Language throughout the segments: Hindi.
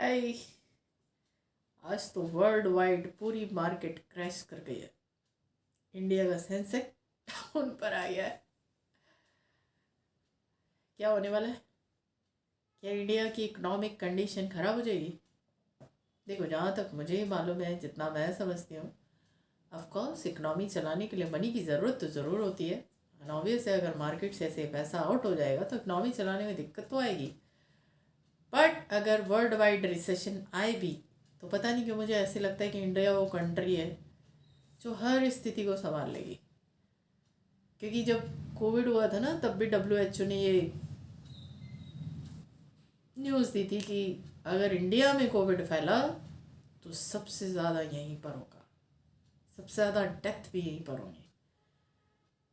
है। आज तो वर्ल्ड वाइड पूरी मार्केट क्रैश कर गई है। इंडिया का सेंसेक्स डाउन पर आ गया है। क्या होने वाला है? क्या इंडिया की इकोनॉमिक कंडीशन खराब हो जाएगी? देखो, जहाँ तक मुझे ही मालूम है, जितना मैं समझती हूँ, ऑफकोर्स इकनॉमी चलाने के लिए मनी की ज़रूरत तो ज़रूर होती है। एंड ऑब्वियस है, अगर मार्केट से ऐसे पैसा आउट हो जाएगा तो इकनॉमी चलाने में दिक्कत तो आएगी। बट अगर वर्ल्ड वाइड रिसेशन आए भी तो पता नहीं क्यों मुझे ऐसे लगता है कि इंडिया वो कंट्री है जो हर स्थिति को संभाल लेगी। क्योंकि जब कोविड हुआ था ना, तब भी WHO ने ये न्यूज़ दी थी कि अगर इंडिया में कोविड फैला तो सबसे ज़्यादा यहीं पर होगा, सबसे ज़्यादा डेथ भी यहीं पर होंगी।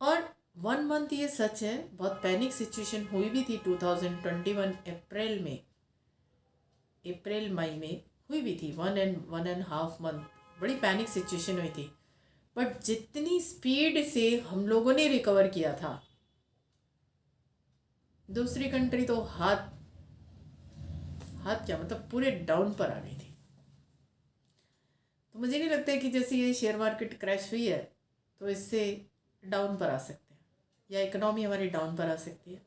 और 1 मंथ ये सच है, बहुत पैनिक सिचुएशन हुई भी थी 2021 अप्रैल में, अप्रैल मई में हुई भी थी। 1.5 मंथ बड़ी पैनिक सिचुएशन हुई थी। बट जितनी स्पीड से हम लोगों ने रिकवर किया था, दूसरी कंट्री तो हाथ हाथ क्या मतलब पूरे डाउन पर आ गई थी। तो मुझे नहीं लगता है कि जैसे ये शेयर मार्केट क्रैश हुई है तो इससे डाउन पर आ सकते हैं या इकोनॉमी हमारी डाउन पर आ सकती है।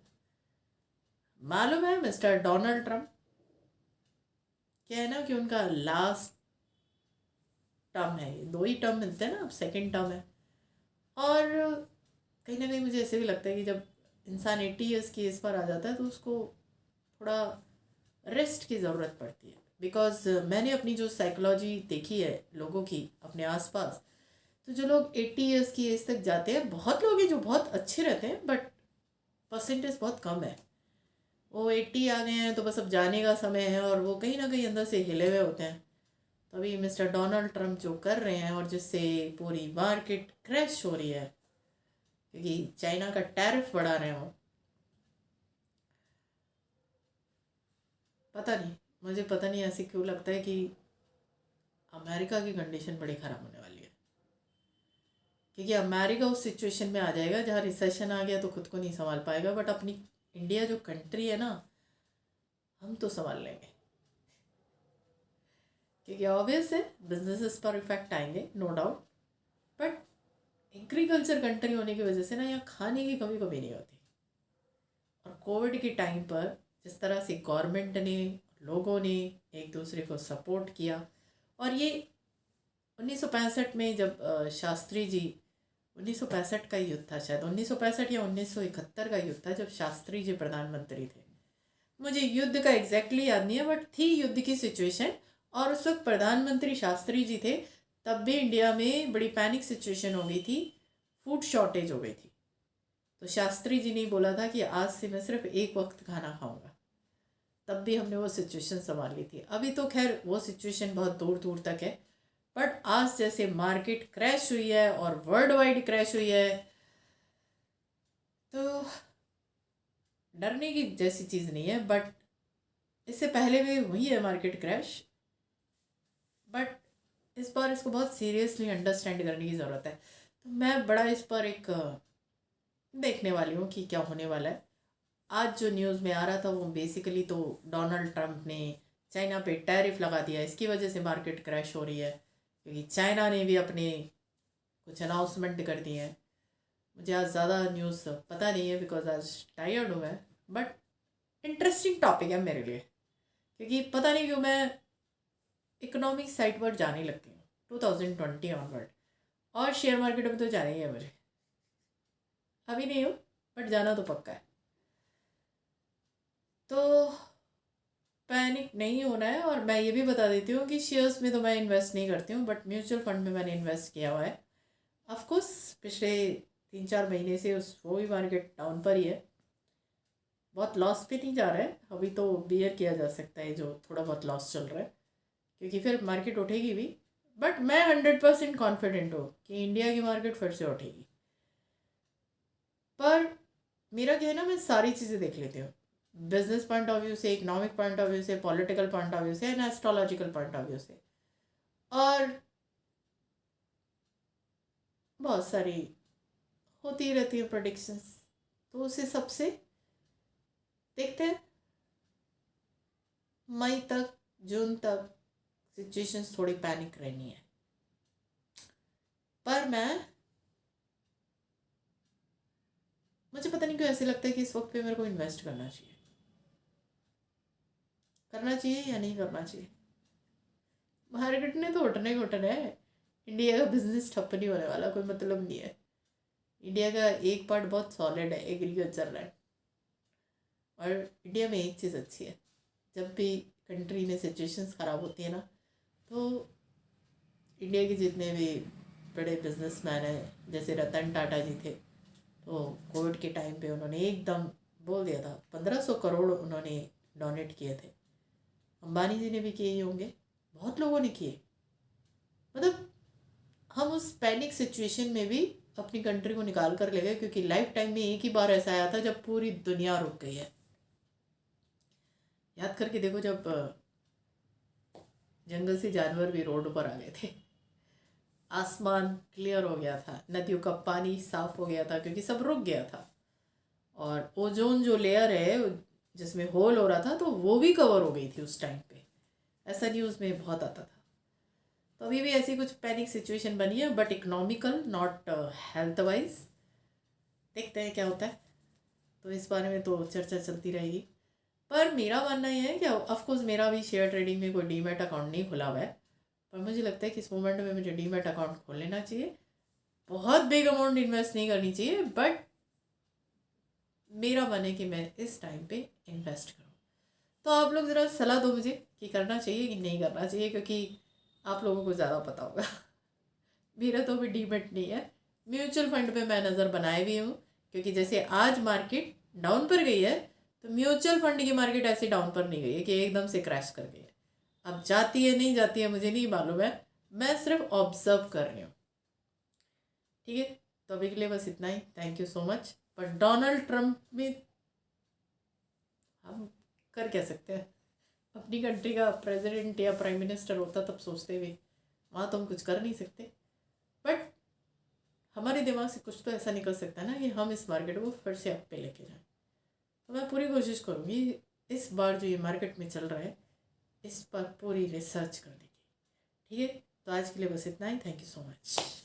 मालूम है मिस्टर डोनाल्ड ट्रम्प, क्या है ना कि उनका लास्ट टर्म है, ये 2 ही टर्म मिलते हैं ना, अब सेकेंड टर्म है। और कहीं ना कहीं मुझे ऐसे भी लगता है कि जब इंसान 80 ईयर्स की एज पर आ जाता है तो उसको थोड़ा रेस्ट की ज़रूरत पड़ती है। बिकॉज मैंने अपनी जो साइकोलॉजी देखी है लोगों की अपने आसपास, तो जो लोग 80 ईयर्स की एज तक जाते हैं, बहुत लोग हैं जो बहुत अच्छे रहते हैं, बट परसेंटेज बहुत कम है। वो 80 आ गए हैं तो बस अब जाने का समय है और वो कहीं ना कहीं अंदर से हिले हुए होते हैं। तभी मिस्टर डोनाल्ड ट्रंप जो कर रहे हैं और जिससे पूरी मार्केट क्रैश हो रही है क्योंकि चाइना का टैरिफ बढ़ा रहे हो, पता नहीं, मुझे पता नहीं ऐसे क्यों लगता है कि अमेरिका की कंडीशन बड़ी ख़राब होने वाली है। क्योंकि अमेरिका उस सिचुएशन में आ जाएगा जहाँ रिसेशन आ गया तो खुद को नहीं संभाल पाएगा, बट अपनी इंडिया जो कंट्री है ना, हम तो संभाल लेंगे। क्योंकि ऑब्वियस है बिजनेसेस पर इफेक्ट आएंगे, no doubt, but agriculture country होने की वजह से ना यहाँ खाने की कमी कभी नहीं होती। और कोविड के टाइम पर जिस तरह से गवर्नमेंट ने, लोगों ने एक दूसरे को सपोर्ट किया, और ये 1965 में जब शास्त्री जी, 1965 का युद्ध था शायद, 1965 या 1971 का युद्ध था जब शास्त्री जी प्रधानमंत्री थे। मुझे युद्ध का एग्जैक्टली याद नहीं है, बट थी युद्ध की सिचुएशन और उस वक्त प्रधानमंत्री शास्त्री जी थे। तब भी इंडिया में बड़ी पैनिक सिचुएशन हो गई थी, फूड शॉर्टेज हो गई थी। तो शास्त्री जी ने बोला था कि आज से मैं सिर्फ एक वक्त खाना खाऊंगा। तब भी हमने वो सिचुएशन संभाल ली थी। अभी तो खैर वो सिचुएशन बहुत दूर दूर तक है, बट आज जैसे मार्केट क्रैश हुई है और वर्ल्ड वाइड क्रैश हुई है, तो डरने की जैसी चीज़ नहीं है। बट इससे पहले भी हुई है मार्केट क्रैश, बट इस बार इसको बहुत सीरियसली अंडरस्टैंड करने की ज़रूरत है। तो मैं बड़ा इस पर एक देखने वाली हूँ कि क्या होने वाला है। आज जो न्यूज़ में आ रहा था वो बेसिकली तो डोनाल्ड ट्रंप ने चाइना पे टैरिफ लगा दिया, इसकी वजह से मार्केट क्रैश हो रही है। क्योंकि चाइना ने भी अपने कुछ अनाउंसमेंट कर दिए हैं। मुझे आज ज़्यादा न्यूज़ पता नहीं है बिकॉज आज टायर्ड हूँ मैं, बट इंटरेस्टिंग टॉपिक है मेरे लिए। क्योंकि पता नहीं क्यों मैं इकोनॉमिक साइड पर जाने लगती हूँ 2020 ऑनवर्ड, और शेयर मार्केट में तो जाना ही है मुझे। अभी नहीं हूँ, बट जाना तो पक्का है। तो पैनिक नहीं होना है। और मैं ये भी बता देती हूँ कि शेयर्स में तो मैं इन्वेस्ट नहीं करती हूँ, बट म्यूचुअल फंड में मैंने इन्वेस्ट किया हुआ है। ऑफकोर्स पिछले 3-4 महीने से उस वो भी मार्केट डाउन पर ही है, बहुत लॉस पे नहीं जा रहा है। अभी तो बियर किया जा सकता है जो थोड़ा बहुत लॉस चल रहा है, क्योंकि फिर मार्केट उठेगी भी। बट मैं 100% कॉन्फिडेंट हूँ कि इंडिया की मार्केट फिर से उठेगी। पर मेरा क्या है ना, मैं सारी चीज़ें देख लेती हूँ, बिजनेस पॉइंट ऑफ व्यू से, इकोनॉमिक पॉइंट ऑफ व्यू से, पॉलिटिकल पॉइंट ऑफ व्यू से and astrological point of view से। और बहुत सारी होती रहती है प्रोडिक्शंस, तो उस हिसाब से देखते हैं। मई तक जून तक सिचुएशंस थोड़ी पैनिक रहनी है, पर मुझे पता नहीं क्यों ऐसे लगता है कि इस वक्त पे मेरे को इन्वेस्ट करना चाहिए या नहीं करना चाहिए। मार्केट ने तो उठना ही उठना है। इंडिया का बिजनेस ठप्प नहीं होने वाला, कोई मतलब नहीं है। इंडिया का एक पार्ट बहुत सॉलिड है, एग्रीकल्चर लैंड। और इंडिया में एक चीज़ अच्छी है, जब भी कंट्री में सिचुएशंस ख़राब होती है ना, तो इंडिया के जितने भी बड़े बिजनेसमैन हैं, जैसे रतन टाटा जी थे, तो कोविड के टाइम पे उन्होंने एकदम बोल दिया था, 1500 करोड़ उन्होंने डोनेट किए थे। अंबानी जी ने भी किए ही होंगे, बहुत लोगों ने किए। मतलब हम उस पैनिक सिचुएशन में भी अपनी कंट्री को निकाल कर ले गए, क्योंकि लाइफ टाइम में एक ही बार ऐसा आया था जब पूरी दुनिया रुक गई है। याद करके देखो, जब जंगल से जानवर भी रोड पर आ गए थे, आसमान क्लियर हो गया था, नदियों का पानी साफ हो गया था, क्योंकि सब रुक गया था। और ओजोन जो लेयर है जिसमें होल हो रहा था, तो वो भी कवर हो गई थी उस टाइम पे। ऐसा न्यूज़ में बहुत आता था। तो अभी भी ऐसी कुछ पैनिक सिचुएशन बनी है, but economical, not health wise. देखते हैं क्या होता है। तो इस बारे में तो चर्चा चलती रहेगी। पर मेरा मानना यह है कि ऑफकोर्स मेरा भी शेयर ट्रेडिंग में कोई डीमैट अकाउंट नहीं खुला हुआ है, पर मुझे लगता है कि इस मोमेंट में मुझे डीमैट अकाउंट खोल लेना चाहिए। बहुत बिग अमाउंट इन्वेस्ट नहीं करनी चाहिए, बट मेरा मन है कि मैं इस टाइम पे इन्वेस्ट करूँ। तो आप लोग ज़रा सलाह दो मुझे कि करना चाहिए कि नहीं करना चाहिए, क्योंकि आप लोगों को ज़्यादा पता होगा। मेरा तो अभी डीमैट नहीं है। म्यूचुअल फंड पे मैं नज़र बनाए भी हूँ, क्योंकि जैसे आज मार्केट डाउन पर गई है, तो म्यूचुअल फंड की मार्केट ऐसे डाउन पर नहीं गई है कि एकदम से क्रैश कर गई है। अब जाती है नहीं जाती है मुझे नहीं मालूम है, मैं सिर्फ ऑब्जर्व कर रही हूँ। ठीक है, तो अभी के लिए बस इतना ही। Thank you so much. पर डोनाल्ड ट्रंप में हम कर क्या सकते हैं? अपनी कंट्री का प्रेसिडेंट या प्राइम मिनिस्टर होता तब सोचते हुए, वहाँ तो हम कुछ कर नहीं सकते। बट हमारे दिमाग से कुछ तो ऐसा निकल सकता है ना कि हम इस मार्केट को फिर से अप पे लेके जाएं। तो मैं पूरी कोशिश करूँगी इस बार जो ये मार्केट में चल रहा है, इस पर पूरी रिसर्च करने की। ठीक है, तो आज के लिए बस इतना ही। Thank you so much.